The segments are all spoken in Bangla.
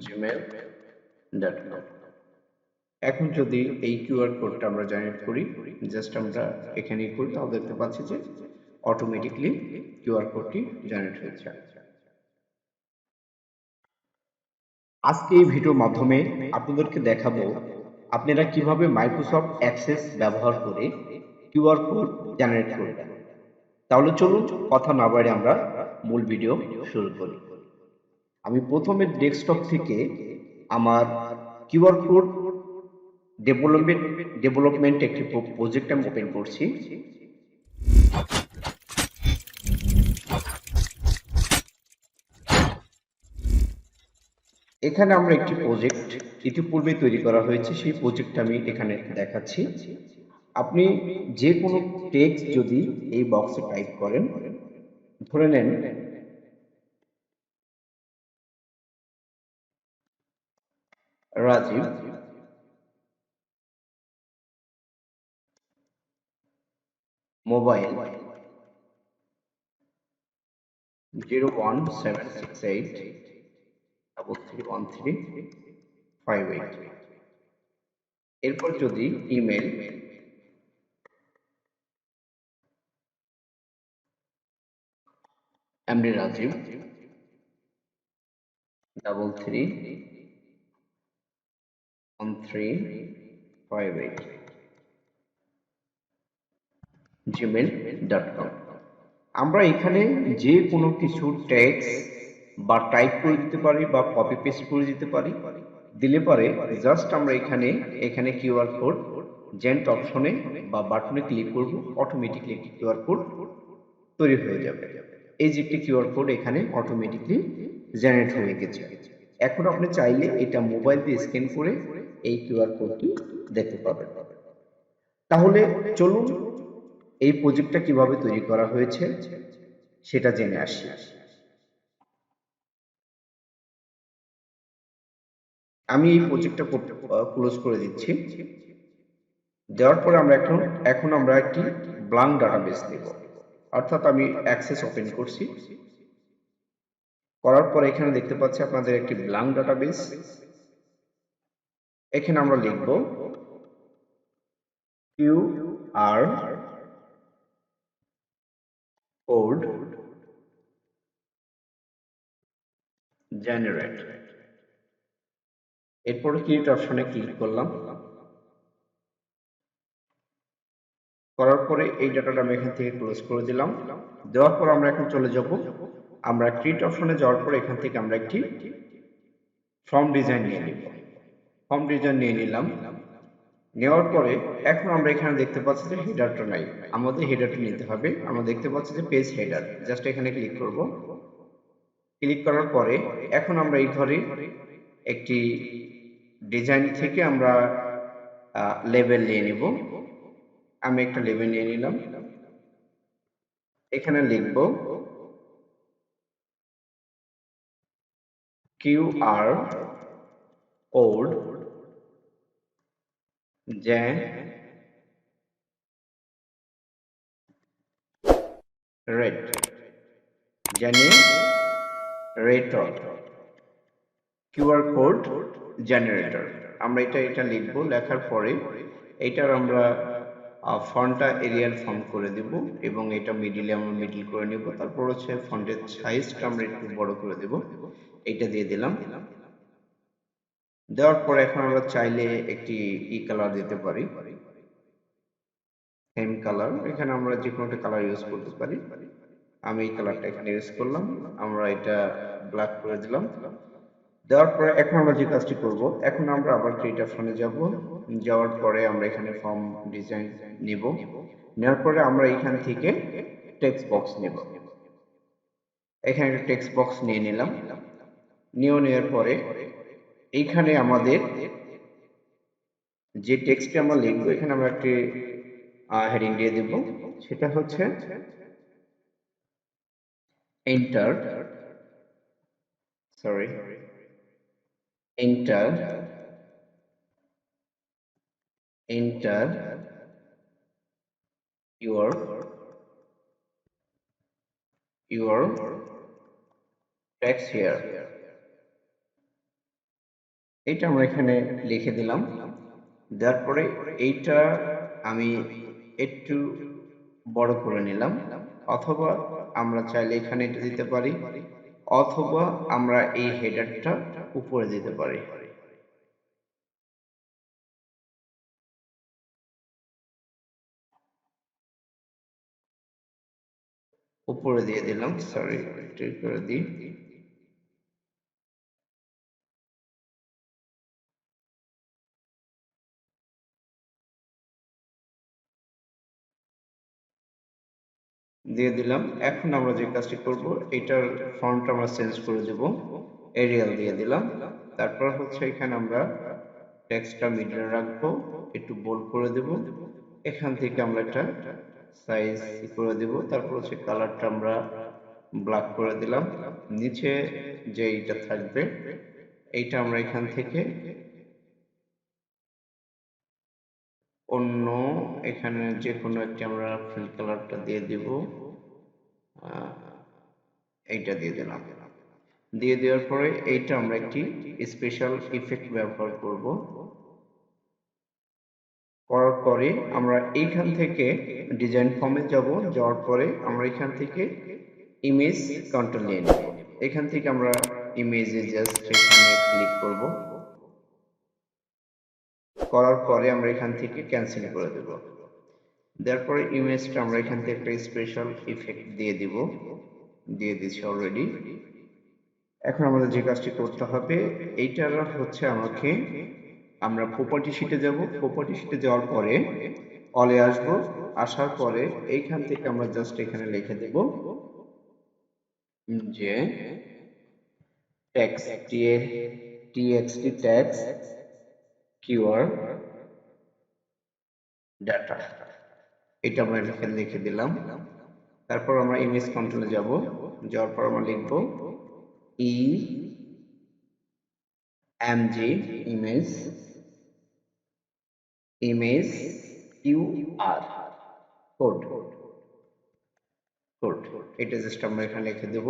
gmail.com। এখন যদি এই কিউআর কোডটা আমরা জেনারেট করি, জাস্ট আমরা এখানেই করি, তাহলে দেখতে পাচ্ছি যে অটোমেটিকলি কিউআর কোডটি জেনারেট হয়েছে। আজকে এই ভিডিওর মাধ্যমে আপনাদেরকে দেখাবো আপনারা কিভাবে মাইক্রোসফট অ্যাক্সেস ব্যবহার করে কিউআর কোড জেনারেট করবেন। তাহলে চলুন কথা না বাড়িয়ে আমরা মূল ভিডিও শুরু করি। আমি প্রথমে ডেস্কটপ থেকে আমার কিউআর কোড ডেভেলপমেন্ট একটি প্রজেক্ট আমি ওপেন করছি। এখানে আমরা একটি প্রজেক্ট ইতিপূর্বে তৈরি করা হয়েছে, সেই প্রজেক্টটা আমি এখানে দেখাচ্ছি। আপনি যে কোনো টেক্সট যদি এই বক্সে টাইপ করেন, ধরে নেন রাজীব মোবাইল 01768331358। এরপর যদি ইমেল এমডি রাজীব 331358 gmail.com। আমরা এখানে যে কোনো কিছু টেক্সট বা টাইপ করে দিতে পারি বা কপি পেস্ট করে দিতে পারি। দিলে পরে জাস্ট আমরা এখানে কিউআর কোড জেন্ট অপশনে বা বাটনে ক্লিক করব, অটোমেটিকলি একটি কিউআর কোড তৈরি হয়ে যাবে। এই যে একটি কিউআর কোড এখানে অটোমেটিকলি জেনারেট হয়ে গেছে। এখন আপনি চাইলে এটা মোবাইল দিয়ে স্ক্যান করে এই কিউআর কোডটি দেখতে পাবেন। তাহলে চলুন এই প্রজেক্টটা কিভাবে তৈরি করা হয়েছে সেটা জেনে আসি। আমি এই প্রজেক্টটা ক্লোজ করে দিচ্ছি। দেওয়ার পরে আমরা এখন আমরা একটি ব্ল্যাঙ্ক ডাটাবেস নেব, অর্থাৎ আমি অ্যাক্সেস ওপেন করছি। করার পরে এখানে দেখতে পাচ্ছি আপনাদের একটি ব্ল্যাঙ্ক ডাটাবেস। এখানে আমরা লিখব কিউআর কোড জেনারেট। এরপরে ক্রিয়েট অপশনে ক্লিক করলাম। করার পরে এই ডাটাটা আমি এখান থেকে ক্লোজ করে দিলাম। দেওয়ার পর আমরা এখন চলে যাব, আমরা ক্রিয়েট অপশনে যাওয়ার পর এখান থেকে আমরা একটি ফর্ম ডিজাইন নিয়ে নিব। ফর্ম ডিজাইন নিয়ে নিলাম। নেওয়ার পরে এখন আমরা এখানে দেখতে পাচ্ছি যে হেডারটা নাই, আমাদের হেডারটা নিতে হবে। আমরা দেখতে পাচ্ছি যে পেজ হেডার, জাস্ট এখানে ক্লিক করব। ক্লিক করার পরে এখন আমরা এই ঘরে একটি ডিজাইন থেকে আমরা লেবেল নিয়ে নিব। আমি একটা লেবেল নিয়ে নিলাম। এখানে লিখব QR code generator QR code generator. আমরা এটা লিখব। লেখার পরে এটার আমরা ফন্টটা এরিয়াল ফন্ট করে দেব এবং এটা মিডিলে আমরা মিডল করে নেব। তারপর হচ্ছে ফন্টের সাইজটা আমরা একটু বড় করে দেব। এইটা দিয়ে দিলাম। দেওয়ার পরে এখন আমরা চাইলে একটি কালার দিতে পারি, সেম কালার। এখানে আমরা যে কোনো একটা কালার ইউজ করতে পারি। আমি এই কালারটা এখানে ইউজ করলাম। আমরা এটা ব্ল্যাক করে দিলাম। দেওয়ার পরে এখন আমরা যে কাজটি করব, এখন আমরা আবার ক্রিয়েট অপশনে যাব। যাওয়ার পরে আমরা এখানে ফর্ম ডিজাইন নিব। নেওয়ার পরে আমরা এখান থেকে টেক্সট বক্স নেব। এখানে একটা টেক্সট বক্স নিয়ে নিলাম। নেওয়ার পরে এইখানে আমাদের যে টেক্সটটি আমরা লিখবো, এখানে আমরা একটি হেডিং দিয়ে দেব। সেটা হচ্ছে enter enter enter your text here। এটা আমরা এখানে লিখে দিলাম। দেওয়ার পরে এইটা আমি একটু বড় করে নিলাম, অথবা আমরা চাইলে এখানে এটা দিতে পারি, অথবা আমরা এই হেডারটা উপরে দিতে পারি। উপরে দিয়ে দিলাম, সরি একটু করে দিই। দিয়ে দিলাম। এখন আমরা যে কাজটি করব, এটার ফন্ট আমরা চেঞ্জ করে দেব, এরিয়াল দিয়ে দিলাম। তারপর হচ্ছে এখানে আমরা টেক্সটটা মিডলে রাখবো, একটু বোল্ড করে দেব। এখান থেকে আমরা একটা সাইজ করে দেব। তারপর হচ্ছে কালারটা আমরা ব্ল্যাক করে দিলাম। নিচে যে এইটা থাকবে, এইটা আমরা এখান থেকে অন্য এখানে যে কোনো একটি আমরা ফিল কালারটা দিয়ে দিব। এইটা দিয়ে দিলাম। দিয়ে দেওয়ার পরে এইটা আমরা একটি স্পেশাল ইফেক্ট ব্যবহার করব। করার পরে আমরা এইখান থেকে ডিজাইন ফর্মে যাব। যাওয়ার পরে আমরা এখান থেকে ইমেজ কন্ট্রোল নিয়ে নেব। এখান থেকে আমরা ইমেজে জাস্ট এখানে ক্লিক করব। করার পরে আমরা এখান থেকে ক্যান্সেল করে দেব। দেওয়ার পরে ইমেজটা আমরা এখান থেকে একটা স্পেশাল ইফেক্ট দিয়ে দিব। দিয়ে দিচ্ছি অলরেডি। এখন আমাদের যে কাজটি করতে হবে, এইটার হচ্ছে আমাকে, আমরা প্রপার্টি শিটে যাব। প্রপার্টি শিটে যাওয়ার পরে অলে আসব। আসার পরে এইখান থেকে আমরা জাস্ট এখানে লিখে দেব যে text TXT text keyword data, এটা আমরা এখানে লিখে দিলাম। তারপর আমরা ইমেজ কন্ট্রোলে যাব। যাওয়ার পর আমরা লিখব E M G, image, image Q R, code, code, এটা জাস্ট আমরা এখানে লিখে দেব।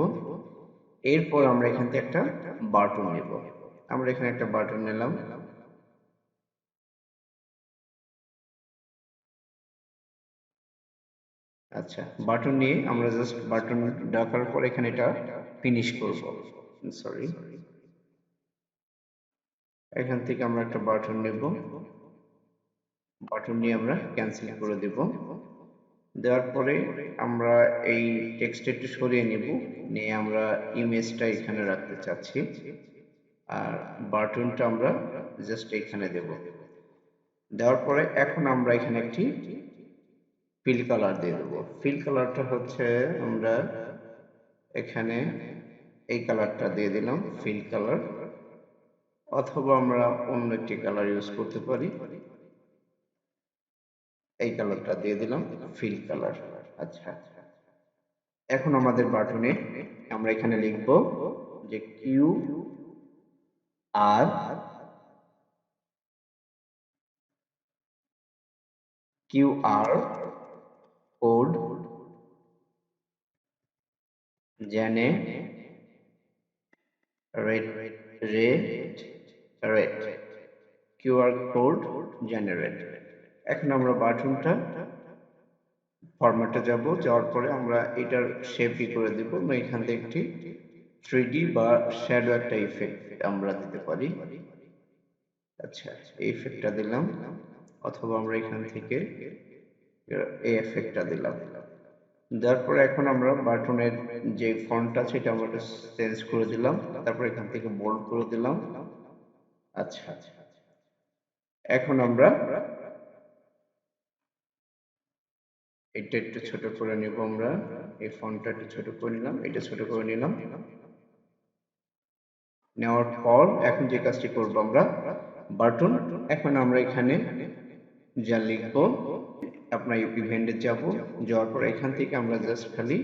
এরপর আমরা এখান থেকে একটা বাটন নেব। আমরা এখানে একটা বাটন নিলাম। আচ্ছা, বাটন নিয়ে আমরা জাস্ট বাটন ডাকার পর এখানে এটা ফিনিশ করব। সরি, এখান থেকে আমরা একটা বাটন নেব। বাটন নিয়ে আমরা ক্যান্সেল করে দেব। দেওয়ার পরে আমরা এই টেক্সট একটু সরিয়ে নেব, নিয়ে আমরা ইমেজটা এখানে রাখতে চাচ্ছি, আর বাটনটা আমরা জাস্ট এখানে দেব। দেওয়ার পরে এখন আমরা এখানে একটি ফিল কালার দিয়ে দেবো। ফিল কালারটা হচ্ছে আমরা এখানে এই কালারটা দিয়ে দিলাম, ফিল কালার, অথবা আমরা অন্য একটি কালার ইউজ করতে পারি। এই কালারটা দিয়ে দিলাম, ফিল কালার। আচ্ছা, এখন আমাদের বাটনে আমরা এখানে লিখব যে Q R Q R code জেনে rate rate rate QR code generate. এখন আমরা বাটনটা ফরম্যাটে যাব। যাওয়ার পরে আমরা এটার শেপই করে দিব। আমরা এখান থেকে একটি 3D বা শ্যাডো একটা ইফেক্ট আমরা দিতে পারি। আচ্ছা, এই ইফেক্টটা দিলাম, অথবা আমরা এখান থেকে এই এফেক্টটা দিলাম। দেওয়ার পরে এখন আমরা বাটনের যে ফন্টটা আছে এটা আমরা চেঞ্জ করে দিলাম। তারপর এখান থেকে বোল্ড করে দিলাম। আচ্ছা, এখন আমরা এটা একটু ছোট করে নিব। আমরা এই ফন্টটা একটু ছোট করে নিলাম, এটা ছোট করে নিলাম। নেওয়ার পর এখন যে কাজটি করব, আমরা বাটন, এখন আমরা এখানে যা লিখব, আপনার ইভেন্টে যাব। যাওয়ার পর এখান থেকে আমরা জাস্ট খালি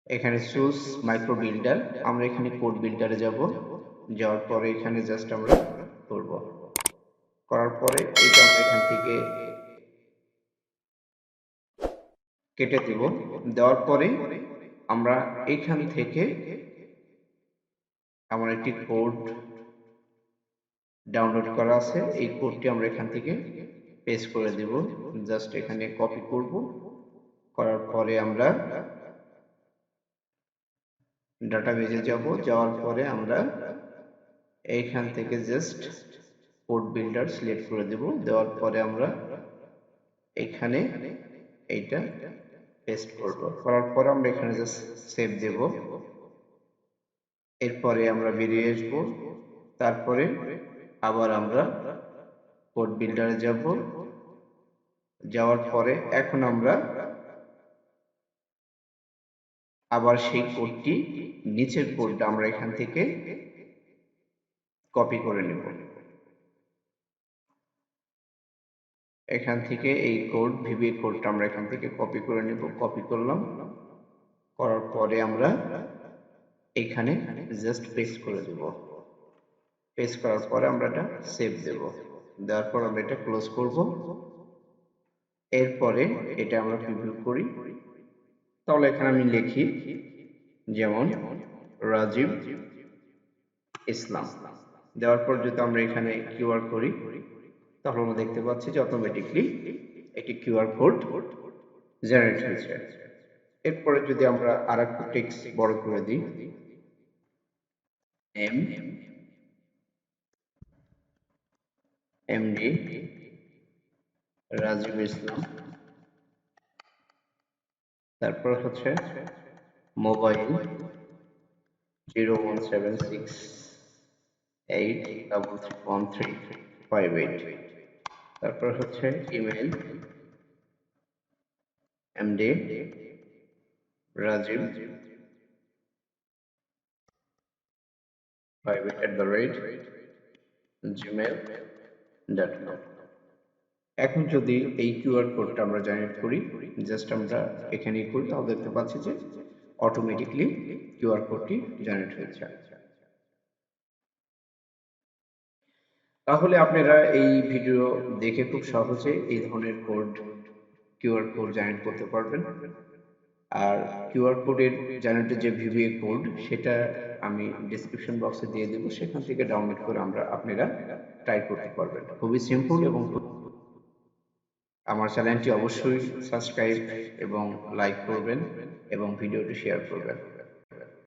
এখানে চুজ মাইক্রো বিল্ডার, আমরা এখানে কোড বিল্ডারে যাব। যাওয়ার পরে এখানে জাস্ট আমরা করব, করার পরে এটা আমরা এখান থেকে কেটে দিব। দেওয়ার পরে আমরা এখান থেকে আমরা একটি কোড ডাউনলোড করা আছে, এই কোডটি আমরা এখান থেকে পেস্ট করে দেব। জাস্ট এখানে কপি করব, করার পরে আমরা ডাটাবেজে যাব, যাওয়ার পরে আমরা এইখান থেকে জাস্ট কোড বিল্ডার সিলেক্ট করে দেব। দেওয়ার পরে আমরা এখানে এইটা পেস্ট করব, করার পর আমরা এখানে জাস্ট সেভ দেব। এরপরে আমরা বেরিয়ে আসব, তারপরে আবার আমরা কোড বিল্ডারে যাব। যাওয়ার পরে এখন আমরা আবার সেই কোডটি, নিচের কোডটা আমরা এখান থেকে কপি করে নেব। এখান থেকে এই কোড, ভিবি কোডটা আমরা এখান থেকে কপি করে নেব। কপি করলাম, করার পরে আমরা এখানে জাস্ট পেস্ট করে দেব। পেস্ট করার পরে আমরা এটা সেভ দেব। দেওয়ার পর আমরা এটা ক্লোজ করব। এরপরে এটা আমরা প্রিভিউ করি। তাহলে এখানে আমি লিখি যেমন রাজীব ইসলাম। দেওয়ার পর যদি আমরা এখানে কিউআর করি, তাহলে আমরা দেখতে পাচ্ছি যে অটোমেটিকলি একটি কিউআর কোড জেনারেট হয়েছে। এরপরে যদি আমরা আরেকটু টেক্সট বড় করে দিই, এম এমডি রাজীব ইসলাম, তারপর হচ্ছে মোবাইল 01768331358, তারপর হচ্ছে ইমেল এমডি রাজীব 58@gmail.com। এখন যদি এই কিউআর কোডটা আমরা জেনারেট করি, জাস্ট আমরা এখানেই করি, তাহলে দেখতে পাচ্ছি যে অটোমেটিকলি কিউআর কোডটি জেনারেট হয়েছে। তাহলে আপনারা এই ভিডিও দেখে খুব সহজে এই ধরনের কোড, কিউআর কোড জেনারেট করতে পারবেন। আর কিউআর কোডের জেনারেটের যে ভিভিএ কোড, সেটা আমি ডেসক্রিপশন বক্সে দিয়ে দেব, সেখান থেকে ডাউনলোড করে আপনারা ট্রাই করতে পারবেন। খুবই সিম্পল। এবং আমার চ্যানেলটি অবশ্যই সাবস্ক্রাইব এবং লাইক করবেন এবং ভিডিওটি শেয়ার করবেন।